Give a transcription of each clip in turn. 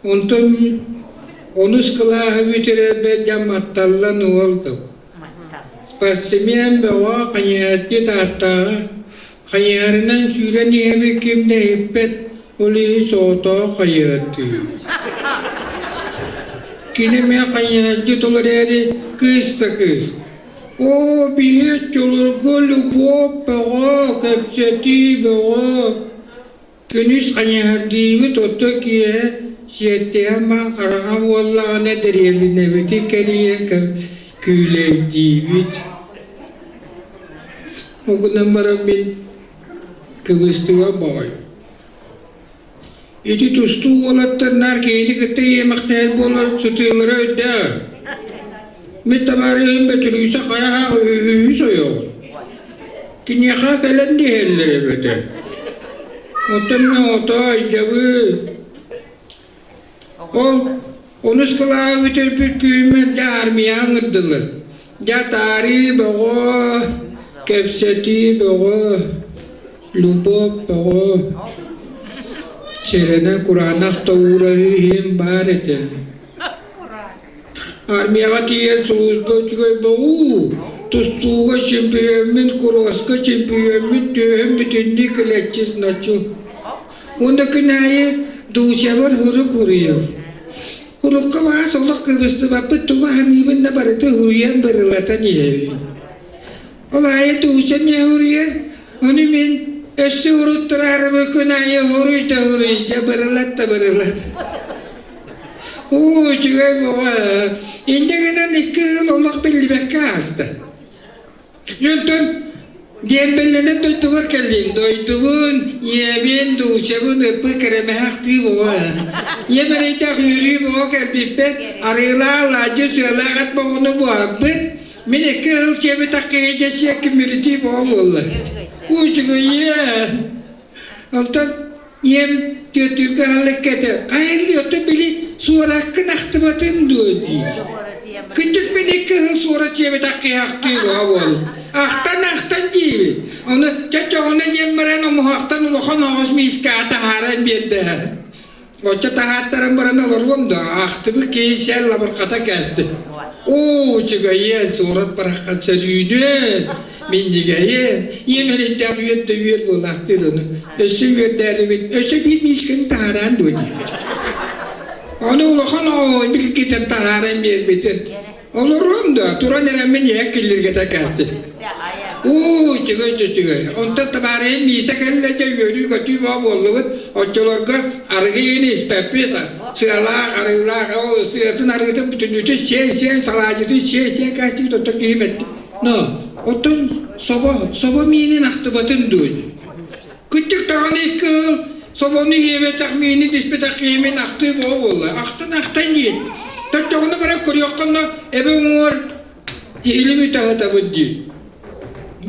Ondan onu skılahı bitirebe jamattallan oldu. Spasimiyen bewa kanyarcı tahta kanyarından süren yemi kimde hippet uli soto kayırtı. Kineme kanyarcı tolereri kız da kız. O bir çolurgu lubo bewa kapseti bewa. Künüz kanyarcı tuttu ki Siyete ama karaham vallahi ne deriye bir nebeti keriye küyleyciyit. O günün marabin kıvıstığa boy. İdi tustu olattırlar ki yeni kıtı yemekler bolar sütüları ödde. Metabarihim betülüyse kaya soyuyor. Kinyaka kelen diğerleri bete. Otanma ota icabı. Onu sekolah bitir köyüme darmiya ngırdılı. Ya tari bago, kepseti bago, lubop bago. Serena Kur'anak taurahim barete. Armiya katiyer soğuzda çıkay bago. Tustuğa şempiyomin, kuroska şempiyomin, tühem bitindi kıleçiz naço. Onda kınayı duşavar huruk huruyor. Huruk kava solak kıvıstı bapı tuva hamibin de barıtı huruyan barılatan yevi. Olaya duşam ya huruyan, onu min östü hurutturar mı kınayı huruyta huruyca barılat da barılat. Oo çıkay boğa, indegenen iki yıl olak belli bekka hasta. Yöntün, Diembellenen doytuvar kaldin, doytuvun yemin duşabın öpü kereme haktı boğa. Yemereytak yürüyü boğa kalbipet, arıyla lacı sığlagat boğunu boğa bıt, mine kıl çevi takkıya cesiye kümüriti boğa boğla. Uçuğu ye. Altan, yem tüytürgü halikete, kayıl yotu bili suara kınaktımatın doydi. Küçük mine kıl suara çevi takkıya haktı boğa boğla. Ahtan gibi. Onu cacağına jemberan o muhaktan ulokon ağız miskata haran biyette. O çatahatların barana lorgum da ahtı bu keysel labar kata kesti. Oo çıgayı surat barakat serüyünü. Mindigayı yemenin deviyette bir bulaktır onu. Ösü bir deribin. Ösü bir miskin taharan dönüyor. Onu ulokon o bilgiten taharan bir bitir. Olurum da turan eremin yekillir gata kesti. Oo çıgay. Onta tabare misa kelle de yürü kötü bab oldu. Oçolorga argıyını ispepita. Sıralar arılar o sıratın argıtı bütün ütü şey salacıtı şey kaçtı tutak hizmet. No, otun sabah minin aktıbatın dön. Küçük tane kıl sabahını yeme tahmini dispetak yemin aktı bab oldu. Aktan yiyin. Taçağını bırak kuruyorkanla ebe umur hilimi tahatabın değil.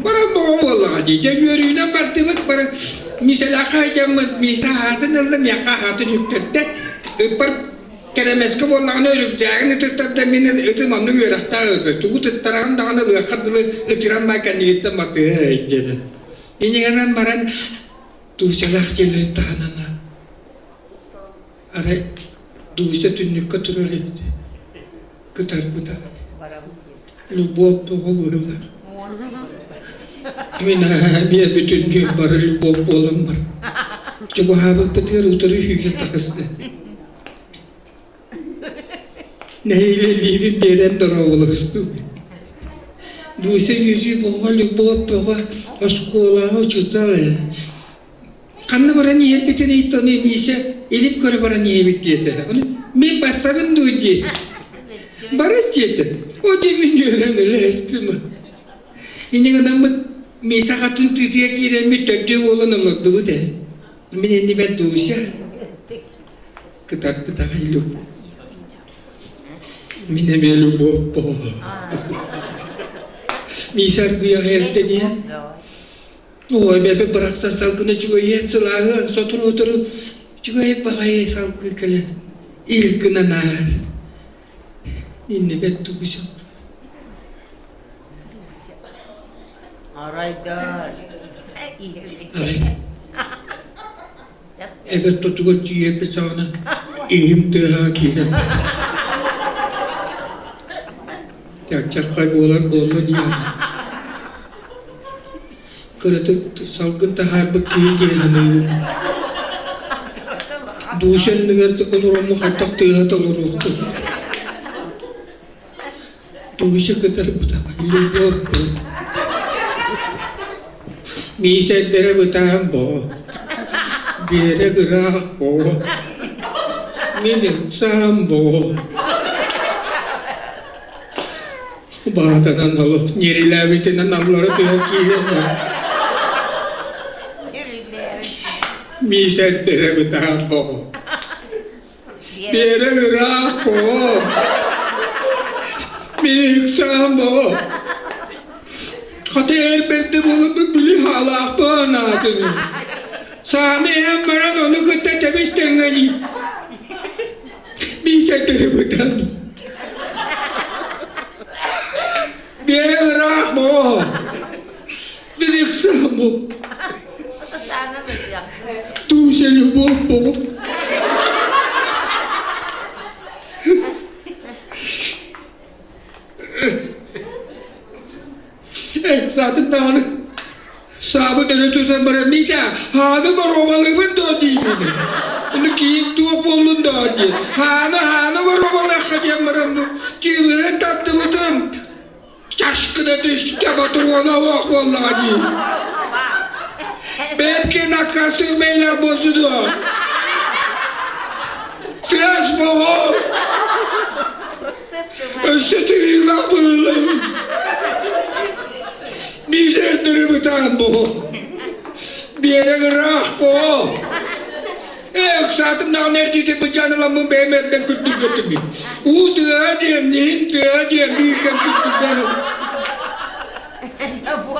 Bara boğum ola di. Jadi yürüyden partibat bara misal akajamat misal hatın alam yaka hatın yüktetti. Par keremeske bollağını örükeceğini tutar da minin ötü mamnu yörekta ötü. Tuğu tuttaran dağını lıkadlı ötüren bakan yiğitten bakı ejjede. Ini kanan baran tuğsalak gelir tahanana. Aray tuğsa tünlük katırır etti. Kıtar buta. Lubop boğu boğular. Mina biar bütün gün barıl bop olam var. Çok hava petir utarı hüyü takısı. Neyle livim deren daravulastı. Duysa yüzü boğalı bop boğa askola çıtar. Kanna bara niye bitin itu nise elip kore bara niye bitti. Onu mi basabın duydu. Barış çete. O cemin gören lestim. Ini kadang misa katun tujuh kira mitade bolan Allah tu deh. Mini ni betul sya. Ketat petang hidup. Mini melu bopo. Misa dia herde ni. Oh, bebe beraksa sal kena juga ye selahan sotro juga ye bahaya sal kalian. Il kena nar. Ini betul sya. Alright, girl. Evet, tutuyor diye bir sana. İyim tıha kinem. Yakçak kaybolar bollu diye. Kırıtık salgın taharbık kiyim diyelim. Duşen nıgır olurum muhattak tıha taluruk. Duşu kıtar butamaylı bu. Misedere butam bo. Bire gırak bo. Minik sam bo. Bahatan Allah, nyeri bitinan Allah tuh Miset dere betapa, dere rapo, milik sambo. Kater berde bulup bili halak panatını. Sami hem bana onu kıta temiz tengani. Miset dere betapa. Dere rapo, milik sambo. Tu seni bobo. Zaten daha sabun dönü tutan bana misa hana barovalı ben de değil mi? Onu kiyip tuğ bolun da değil. Hana barovalı kacam baramdu. Cibine tatlı bıtım. Çaşkına düştü batır valla vak vallahi. Belki nakasırmayla bozudu. Ters baba. Öşetiriyle böyle. Miserleri bıtan bu. Bir yere kırak bu. Saatım daha neredeyse bıçağını lan bu beğenmeden kırtık götürmüyor. Tığa diyem, tığa diyem, bir iken kırtık canım.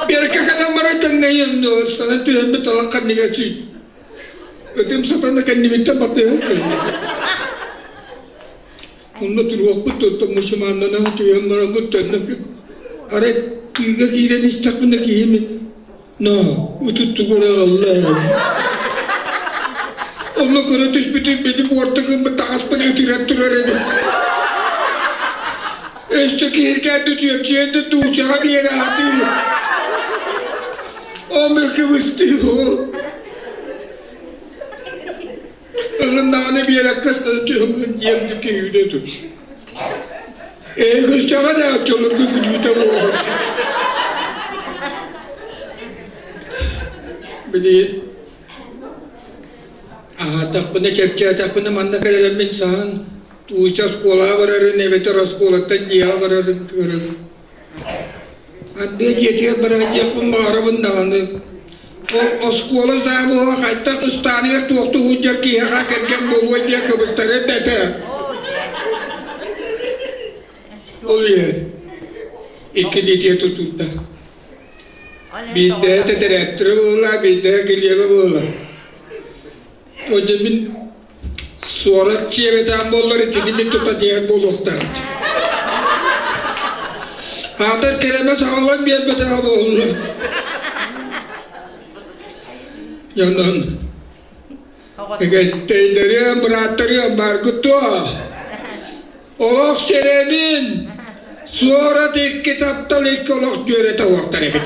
Biar kakak marah tengayam no, sekarang tu yang bertalakan negasi. Ketim setan akan diminta mati hukum. Untuk terus betul temu semana tu yang marah betul nak. Are tiga kira ni stak nak kihim. Nah, itu tu kalau Allah. Allah kalau tu seperti beli portak bertakas pada tirat-tirat ini. Este kihirkan tu siap-siap tu usaha dia hati. Amerika istiyor. Kızından bir yere kastırıyorum. Yemdeki yüzde tut. Kız çağa da açalım. Yüzde bu. Beli. Tak pernah cek tak pernah mana kalau insan. Tu usaha sekolah berada ni betul sekolah dia berada kerja. Ada dia beraja pembara bendangan. O sekolah saya bawa kata ustania tu hujan kira kerja bawa dia ke bestari bete. Oleh, ikili dia tu tuta. Bida tu direktur bola, bida kelia bola. O jamin suara cewek tambol lari jadi minta dia bola tak. Hatar kelime sağlam bir bedava oldu. Yandan. Tenderiye bıraktırıyor barkutu. Olak serenin sonra tek kitapta ilk olak diyor ete vaktan ebit.